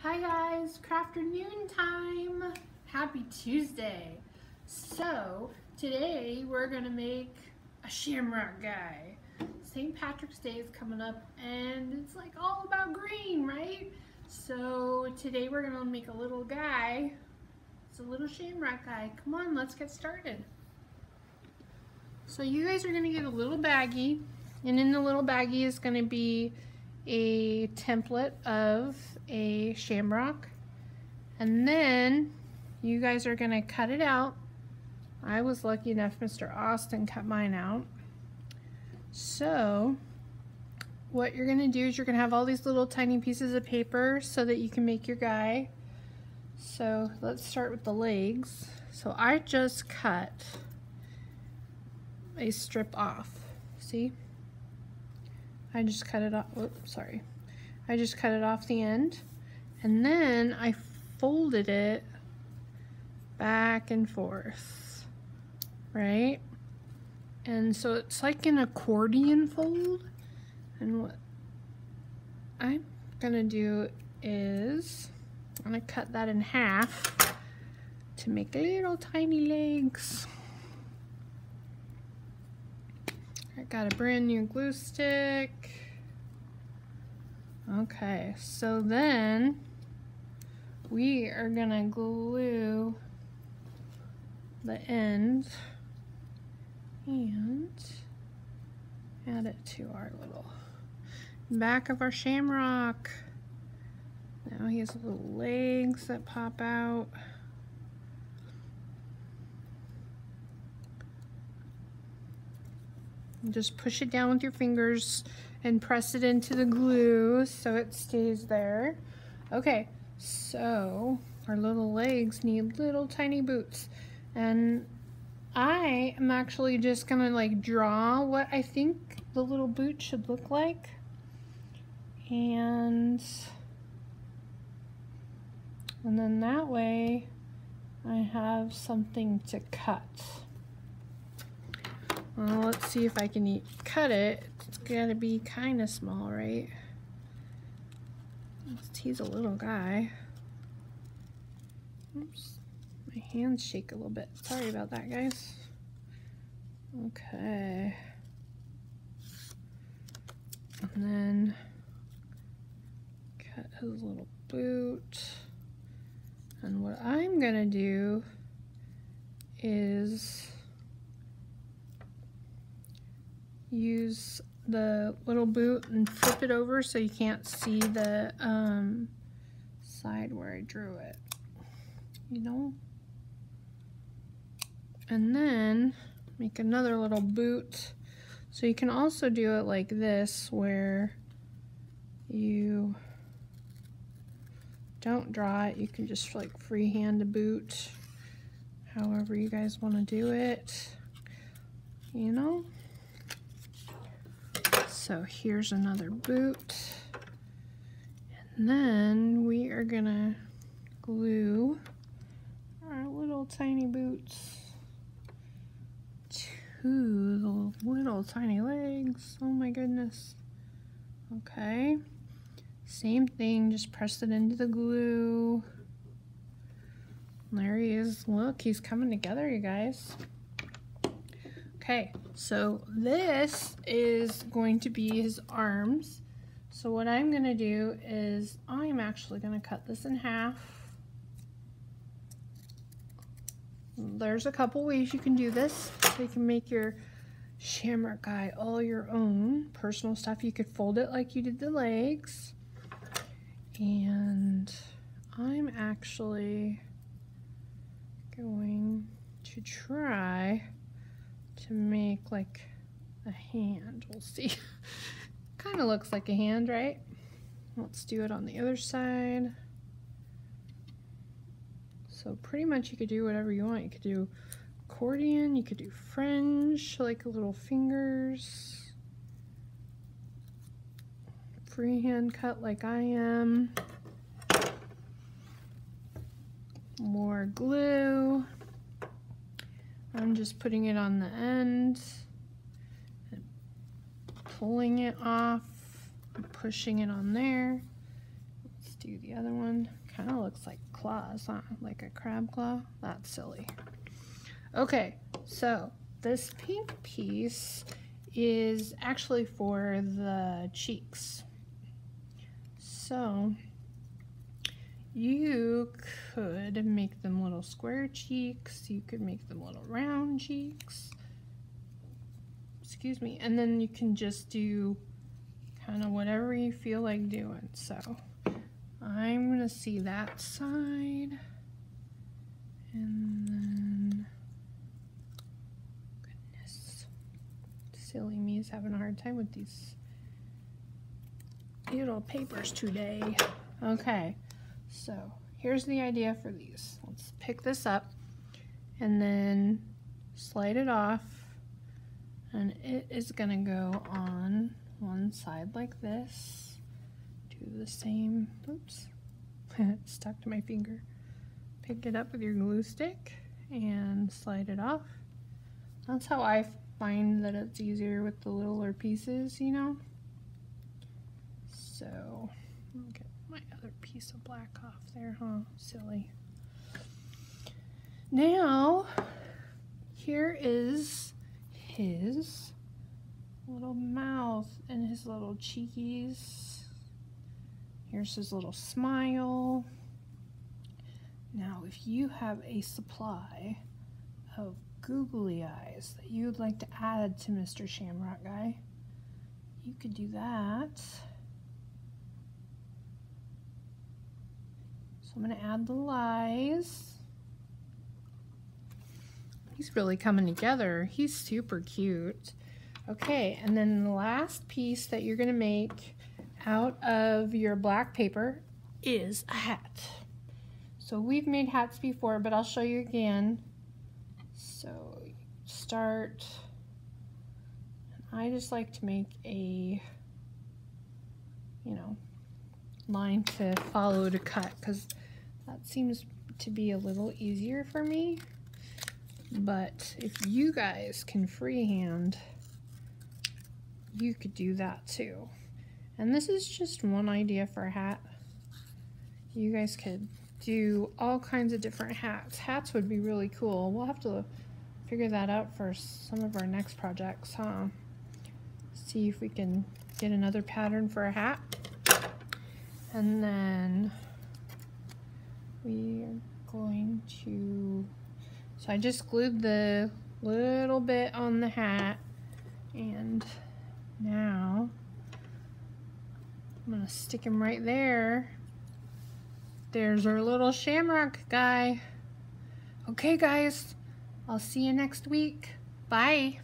Hi guys, Crafternoon time! Happy Tuesday! So, today we're gonna make a Shamrock Guy. St. Patrick's Day is coming up and it's like all about green, right? So today we're gonna make a little guy. It's a little Shamrock Guy. Come on, let's get started. So you guys are gonna get a little baggie, and in the little baggie is gonna be a template of a shamrock, and then you guys are gonna cut it out. I was lucky enough Mr. Austin cut mine out. So what you're gonna do is you're gonna have all these little tiny pieces of paper so that you can make your guy. So let's start with the legs. So I just cut a strip off. See? I just cut it off. Oops, sorry. I just cut it off the end, and then I folded it back and forth, right? And so it's like an accordion fold. And what I'm gonna do is I'm gonna cut that in half to make little tiny legs. I got a brand new glue stick. Okay, so then we are gonna glue the end and add it to our little back of our shamrock. Now he has little legs that pop out. Just push it down with your fingers and press it into the glue so it stays there. Okay, so our little legs need little tiny boots. And I am actually just gonna like draw what I think the little boot should look like. And then that way I have something to cut. Well, let's see if I can cut it. It's gotta be kind of small, right? He's a little guy. Oops, my hands shake a little bit. Sorry about that, guys. Okay. And then cut his little boot. And what I'm gonna do is use the little boot and flip it over so you can't see the side where I drew it, you know? And then make another little boot. So you can also do it like this, where you don't draw it, you can just like freehand a boot, however you guys want to do it, you know? So here's another boot, and then we are gonna glue our little tiny boots to the little tiny legs. Oh my goodness. Okay, same thing, just press it into the glue. There he is. Look, he's coming together, you guys. Okay, so this is going to be his arms. So what I'm gonna do is I'm actually gonna cut this in half. There's a couple ways you can do this. So you can make your Shamrock Guy all your own personal stuff. You could fold it like you did the legs. And I'm actually going to try to make like a hand. We'll see. Kind of looks like a hand, right? Let's do it on the other side. So pretty much you could do whatever you want. You could do accordion, you could do fringe, like little fingers, freehand cut like I am, more glue. I'm just putting it on the end and pulling it off and pushing it on there. Let's do the other one. Kind of looks like claws, huh? Like a crab claw. That's silly. Okay, so this pink piece is actually for the cheeks. So you could make them little square cheeks. You could make them little round cheeks. Excuse me. And then you can just do kind of whatever you feel like doing. So I'm going to see that side. And then, goodness, silly me is having a hard time with these little papers today. Okay, so here's the idea for these. Let's pick this up and then slide it off, and it is going to go on one side like this. Do the same, oops, stuck to my finger. Pick it up with your glue stick and slide it off. That's how I find that it's easier with the littler pieces, you know. So, I'll get my other piece of black off there, huh? Silly. Now, here is his little mouth and his little cheekies. Here's his little smile. Now, if you have a supply of googly eyes that you would like to add to Mr. Shamrock Guy, you could do that. So I'm going to add little eyes. He's really coming together. He's super cute. Okay, and then the last piece that you're going to make out of your black paper is a hat. So we've made hats before, but I'll show you again. So start, I just like to make a, you know, line to follow to cut, because that seems to be a little easier for me. But if you guys can freehand, you could do that too. And this is just one idea for a hat. You guys could do all kinds of different hats. Hats would be really cool. We'll have to figure that out for some of our next projects, huh? See if we can get another pattern for a hat. And then we are going to, so I just glued the little bit on the hat, and now I'm gonna stick him right there. There's our little Shamrock Guy. Okay guys, I'll see you next week. Bye.